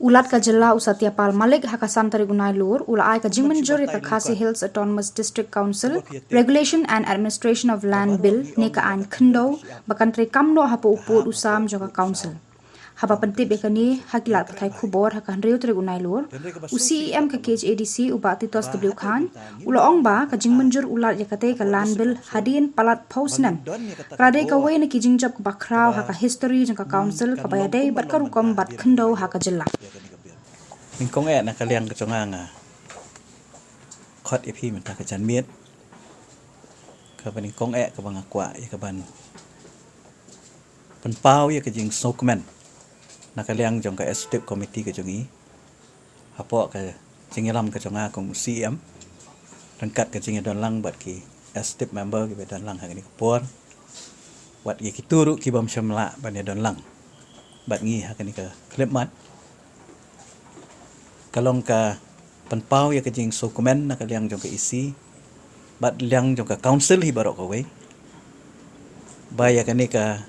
Ulat ka jilla usatiapal Malik hakasan tarigunai lur ula ai ka jingmanjur ka Khasi Hills Autonomous District Council Regulation and Administration of Land Bill ne ka an khndo bakantri kamno hapo upod usam joka council haba pentip ekani hakilat kathai khubor hakan reu tarigunai lur UCEM ka KHADC ubati tos W Khan ula ong ba ka jingmanjur ulat yakate ka land bill hadin palat pausnam krade ka we ne ki jingjab ka bakrau haka history joka council ka bayade bat ka rukom bat khndo haka jilla Mingkong na kaliang kaconganga khot ipi menta ka jan miet ka baning kong ka bang akwa ya ka ban penpau ya ka jing sokmen na kaliang jong ka step committee ka jongi apo ka jingilam ka jonga kong CM rangkat ka jingi don lang bat ki step member ki don lang hangni por wat ki turu ki bam shamla ban don lang bat ngi hakani ka klepmat kalong ka penpau ya ka jing sokumen na kaliang jong ka isi bat liang jong ka council hi barok ka we ba ya ka ni ka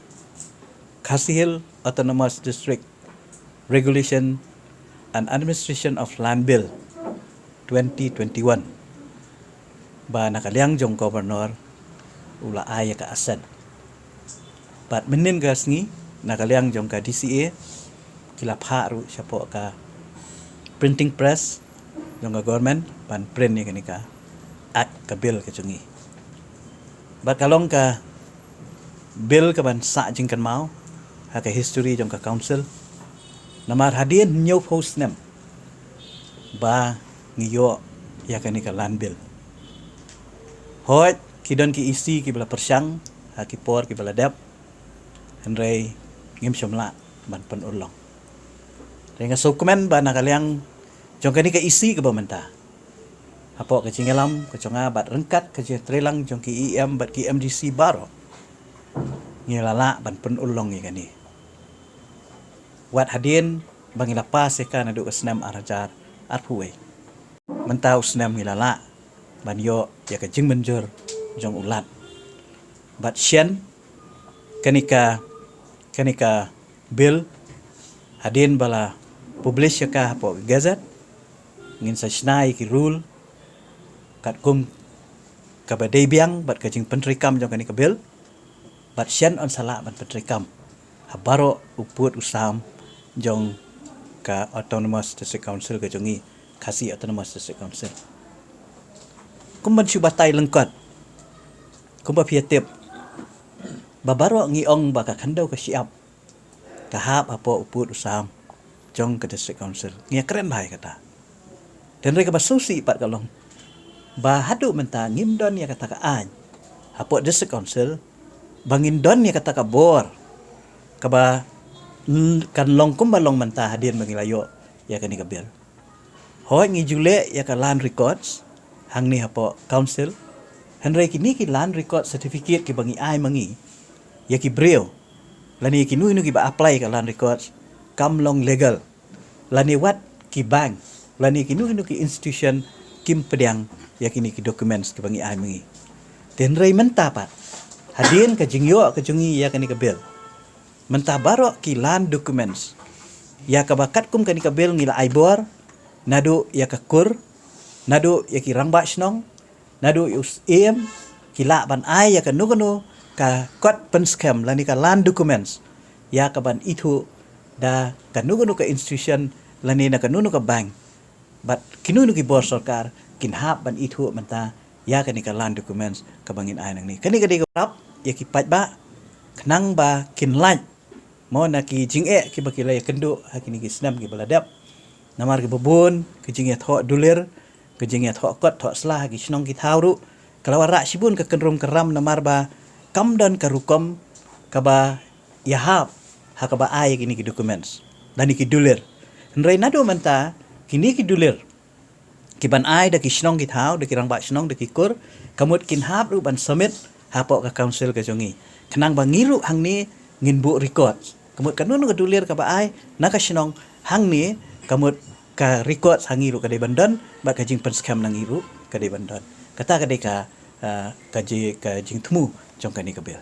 Khasi Hills Autonomous District Regulation and Administration of Land Bill 2021 ba na kaliang jong governor ula ay ka asad bat menin gas ngi na kaliang jong ka DCA kila pharu siapo ka printing press yung government pan print ni kanika at ka bill ka chungi ba kalong ka bill ka ban sa jing kan mau ha ka history jong ka council namar hadin new post nem ba ngiyo ya kanika land bill hot kidon ki isi ki bala persyang ha ki por ki bala dep henry ngim syamla ban pen ulong renga dokumen ba na kaliang jong kani ka isi ka bamenta apo ka cingalam ka conga bat rengkat ka je trelang jong ki EM bat ki MDC baro ngilala ban pen ulong ni kani wat hadin bangila pas ka na du snam arajar arpuwe mentau snam ngilala ban yo ya ka jingmenjur jong ulat bat sien kanika bill hadin bala publish ka apo gazette ngin sa snai ki rule kat kum ka badai biang bat ka jing pentrikam jong kani ka bill bat sien on sala bat pentrikam habaro uput usam jong ka Autonomous District Council ka jongi Khasi Autonomous District Council kum ban batai lengkot kum ba piatip babaro ngiong ba ka khandau ka siap ka hap apo uput usam jong ka District Council ngia keren bahai kata dan mereka bersusi pat kalong ba hadu menta ngimdon ya kata ka an apo District Council bangin don ya kata ka bor ka ba kan long kumbalong menta hadir mangilayo ya kani ka bil hoy ngi jule ya ka land records hang ni apo council henry kini ki land record certificate ki bangi ai mangi ya ki breo lani ki nu ki ba apply ka land records kamlong legal lani wat ki bank lani kinu ki institution kim pediang yakini ki documents ki bangi ai mengi ten rei menta pat hadin ka jingyo ka jungi yakini ka bill menta baro ki land documents ya ka bakat kum kani ka bill ngila ai bor nadu ya ka kur nadu ya ki rangba snong nadu us em kila ban ai ya ka nugano ka kot pen scam lani ka land documents ya ka ban itu da ka nugano ka institution lani na ka nunu ka bank but kinunu ki bor sarkar kinhap ban itu menta ya kani ka land documents ka bangin ai nang ni kani ka de rap ya ki pat ba knang ba kin lan mo na ki jinge ki bakila ya kendu hakini ki snam ki baladap namar ki bubun ki jinge tho dulir ki jinge tho kot tho slah ki snong ki thawru kalau ra sibun ka kenrum keram namar ba kamdan ka rukom ka ba yahap ha ka ba ai kini ki documents dan ki dulir nrai nado menta kini ki dulir ki ban ai da ki snong ki thau da ki rang ba snong da ki kur kamut kin hap ru ban submit hapo ka council ka jongi kenang ba ngiru hang ni ngin bu records kamut kanun ka dulir ka ba ai na ka snong hang ni kamut ka records hangiru ka de bandan ba ka jing pen scam nang iru ka de bandan kata ka de ka jing temu jong ka ni ka bil